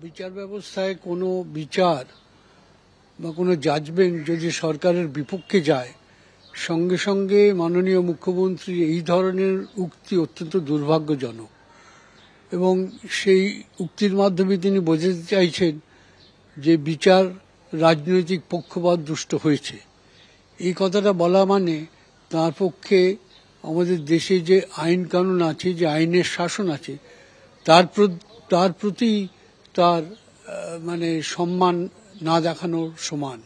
বিচার ব্যবস্থায় কোনো বিচার বা কোনো জাজমেন্ট যদি সরকারের বিপক্ষে যায়, সঙ্গে সঙ্গে মাননীয় মুখ্যমন্ত্রী এই ধরনের উক্তি অত্যন্ত দুর্ভাগ্যজনক এবং সেই উক্তির মাধ্যমে তিনি বোঝাতে চাইছেন যে বিচার রাজনৈতিক পক্ষপাত দুষ্ট হয়েছে। এই কথাটা বলা মানে তার পক্ষে আমাদের দেশে যে আইন কানুন আছে, যে আইনের শাসন আছে, তার প্রতি তার মানে সম্মান না দেখানোর সমান।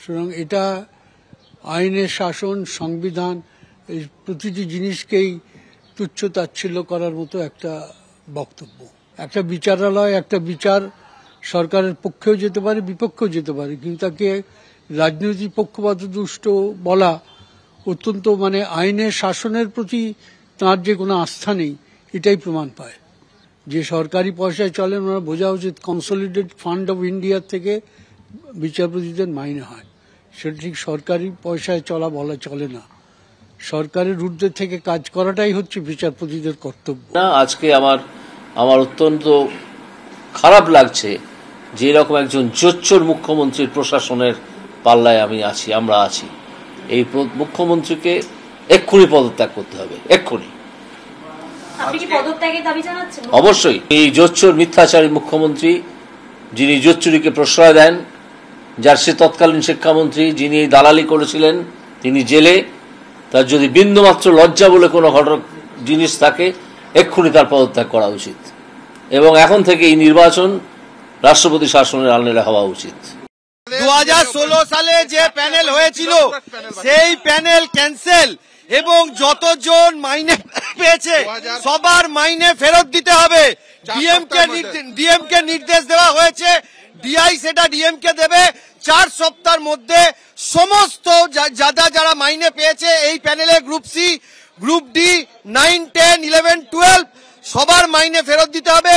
সুতরাং এটা আইনের শাসন, সংবিধান, এই প্রতিটি জিনিসকেই তুচ্ছ তাচ্ছিল্য করার মতো একটা বক্তব্য। একটা বিচারালয়, একটা বিচার সরকারের পক্ষেও যেতে পারে, বিপক্ষেও যেতে পারে, কিন্তু তাকে রাজনৈতিক পক্ষপাত দুষ্ট বলা অত্যন্ত মানে আইনের শাসনের প্রতি তার যে কোনো আস্থা নেই, এটাই প্রমাণ পায়। যে সরকারি পয়সায় চলেন ওনারা বোঝা উচিত কনসলিডেটেড ফান্ড অফ ইন্ডিয়ার থেকে বিচারপতিদের মাইনে হয়, সেটা ঠিক সরকারি পয়সায় চলা বলা চলে না। সরকারের ঊর্ধ্বে থেকে কাজ করাটাই হচ্ছে বিচারপতিদের কর্তব্য। না, আজকে আমার অত্যন্ত খারাপ লাগছে যে এরকম একজন জোচ্চোর মুখ্যমন্ত্রীর প্রশাসনের পাল্লায় আমরা আছি। এই মুখ্যমন্ত্রীকে এক্ষুনি পদত্যাগ করতে হবে, এক্ষুনি। অবশ্যই এই জোচ্চোর মিথ্যাচারী মুখ্যমন্ত্রী, যিনি জোচ্চুরিকে প্রশ্রয় দেন, যার সে তৎকালীন শিক্ষামন্ত্রী, যিনি এই দালালি করেছিলেন, তিনি জেলে। তার যদি বিন্দুমাত্র লজ্জা বলে কোনো জিনিস থাকে, এক্ষুনি তার পদত্যাগ করা উচিত এবং এখন থেকে এই নির্বাচন রাষ্ট্রপতি শাসনের আন্ডারে হওয়া উচিত। 2016 সালে যে প্যানেল হয়েছিল সেই প্যানেল ক্যান্সেল এবং যতজন মাইনে পেয়েছে সবার মাইনে ফেরত দিতে হবে। ডিএমকে নির্দেশ দেওয়া হয়েছে, ডিআই সেটা ডিএমকে দেবে 4 সপ্তাহের মধ্যে। সমস্ত যারা মাইনে পেয়েছে এই প্যানেলে গ্রুপ সি, গ্রুপ ডি, 9, 10, 11, 12 সবার মাইনে ফেরত দিতে হবে।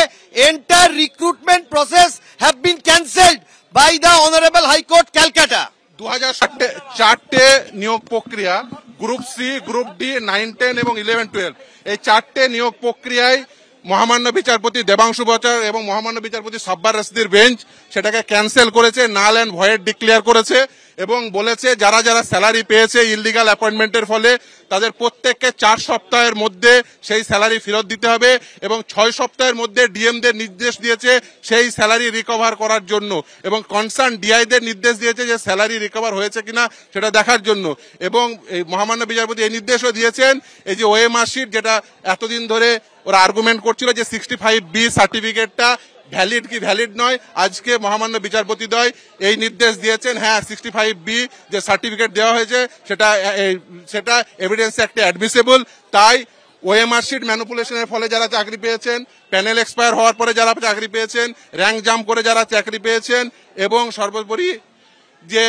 Entire recruitment process have been cancelled by the honourable high court Calcutta. 2004টে নিয়োগ প্রক্রিয়া, গ্রুপ সি, গ্রুপ ডি, 9, 10 এবং 11, 12 এই 4টে নিয়োগ প্রক্রিয়ায় মহামান্য বিচারপতি দেবাংশু বচর এবং মহামান্য বিচারপতি সাব্বার রশিদের বেঞ্চ সেটাকে ক্যান্সেল করেছে, নাল অ্যান্ড ভয়েড ডিক্লেয়ার করেছে এবং বলেছে যারা যারা স্যালারি পেয়েছে ইললিগাল অ্যাপয়েন্টমেন্টের ফলে তাদের প্রত্যেককে 4 সপ্তাহের মধ্যে সেই স্যালারি ফেরত দিতে হবে এবং 6 সপ্তাহের মধ্যে ডিএমদের নির্দেশ দিয়েছে সেই স্যালারি রিকভার করার জন্য এবং কনসার্ন ডিআইদের নির্দেশ দিয়েছে যে স্যালারি রিকভার হয়েছে কিনা সেটা দেখার জন্য। এবং এই মহামান্য বিচারপতি এই নির্দেশও দিয়েছেন, এই যে ওএমআর শিট যেটা এতদিন ধরে ওরা আর্গুমেন্ট করছিল যে 65B সার্টিফিকেটটা ভ্যালিড কি ভ্যালিড নয়, আজকে মহামান্য বিচারপতিদ্বয় এই নির্দেশ দিয়েছেন, হ্যাঁ 65B যে সার্টিফিকেট দেওয়া হয়েছে সেটা এভিডেন্স অ্যাক্টে অ্যাডমিসেবল। তাই ওএমআর শিট ম্যানিপুলেশনের ফলে যারা চাকরি পেয়েছেন, প্যানেল এক্সপায়ার হওয়ার পরে যারা চাকরি পেয়েছেন, র্যাঙ্ক জাম্প করে যারা চাকরি পেয়েছেন এবং সর্বোপরি যে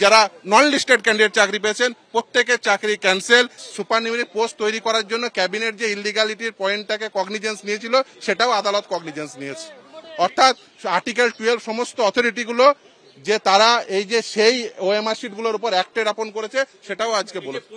যারা নন লিস্টেড ক্যান্ডিডেট চাকরি পেয়েছেন প্রত্যেকের চাকরি ক্যান্সেল। সুপারনিউমারি পোস্ট তৈরি করার জন্য ক্যাবিনেট যে ইললিগালিটির পয়েন্টটাকে কগনিজেন্স নিয়েছিল সেটাও আদালত কগনিজেন্স নিয়েছে। অর্থাৎ আর্টিকেল 12 সমস্ত অথরিটিগুলো যে তারা এই যে সেই ওএমআর শিটগুলোর উপর অ্যাক্টেড আপন করেছে সেটাও আজকে বলেছে।